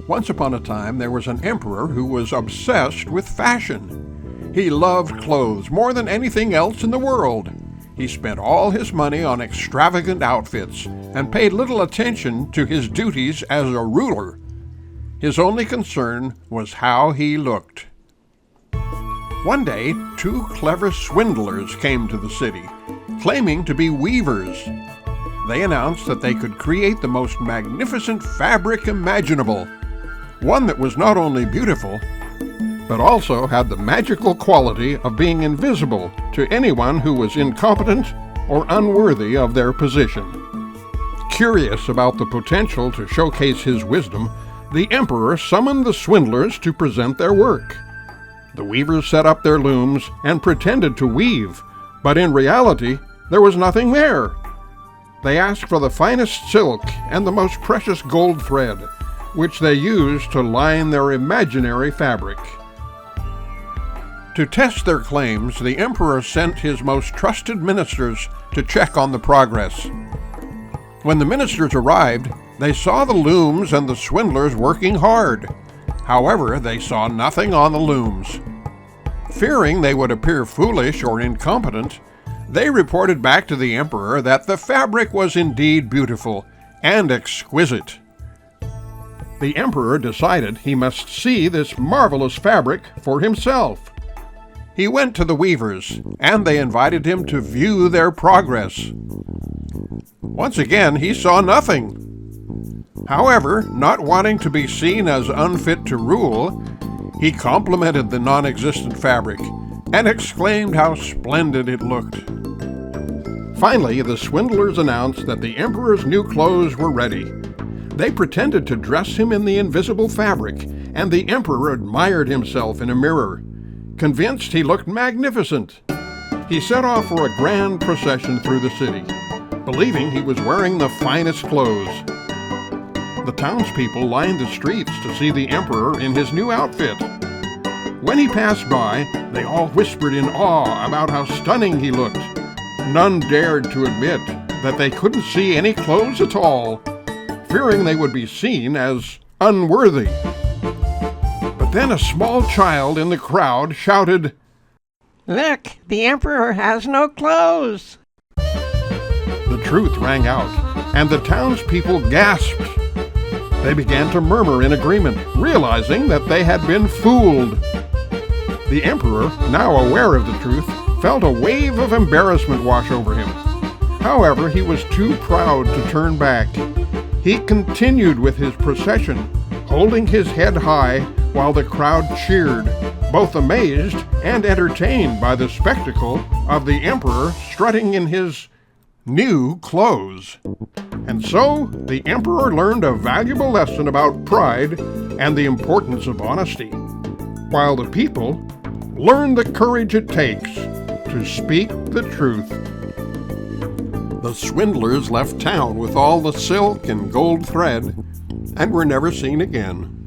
Once upon a time, there was an emperor who was obsessed with fashion. He loved clothes more than anything else in the world. He spent all his money on extravagant outfits and paid little attention to his duties as a ruler. His only concern was how he looked. One day, two clever swindlers came to the city, claiming to be weavers. They announced that they could create the most magnificent fabric imaginable, one that was not only beautiful, but also had the magical quality of being invisible to anyone who was incompetent or unworthy of their position. Curious about the potential to showcase his wisdom, the emperor summoned the swindlers to present their work. The weavers set up their looms and pretended to weave, but in reality, there was nothing there. They asked for the finest silk and the most precious gold thread, which they used to line their imaginary fabric. To test their claims, the emperor sent his most trusted ministers to check on the progress. When the ministers arrived, they saw the looms and the swindlers working hard. However, they saw nothing on the looms. Fearing they would appear foolish or incompetent, they reported back to the emperor that the fabric was indeed beautiful and exquisite. The emperor decided he must see this marvelous fabric for himself. He went to the weavers, and they invited him to view their progress. Once again, he saw nothing. However, not wanting to be seen as unfit to rule, he complimented the non-existent fabric and exclaimed how splendid it looked. Finally, the swindlers announced that the emperor's new clothes were ready. They pretended to dress him in the invisible fabric, and the emperor admired himself in a mirror. Convinced he looked magnificent, he set off for a grand procession through the city, believing he was wearing the finest clothes. The townspeople lined the streets to see the emperor in his new outfit. When he passed by, they all whispered in awe about how stunning he looked. None dared to admit that they couldn't see any clothes at all, fearing they would be seen as unworthy. But then a small child in the crowd shouted, "Look, the emperor has no clothes!" The truth rang out, and the townspeople gasped. They began to murmur in agreement, realizing that they had been fooled. The emperor, now aware of the truth, felt a wave of embarrassment wash over him. However, he was too proud to turn back. He continued with his procession, holding his head high while the crowd cheered, both amazed and entertained by the spectacle of the emperor strutting in his new clothes. And so, the emperor learned a valuable lesson about pride and the importance of honesty, while the people learned the courage it takes to speak the truth. The swindlers left town with all the silk and gold thread and were never seen again.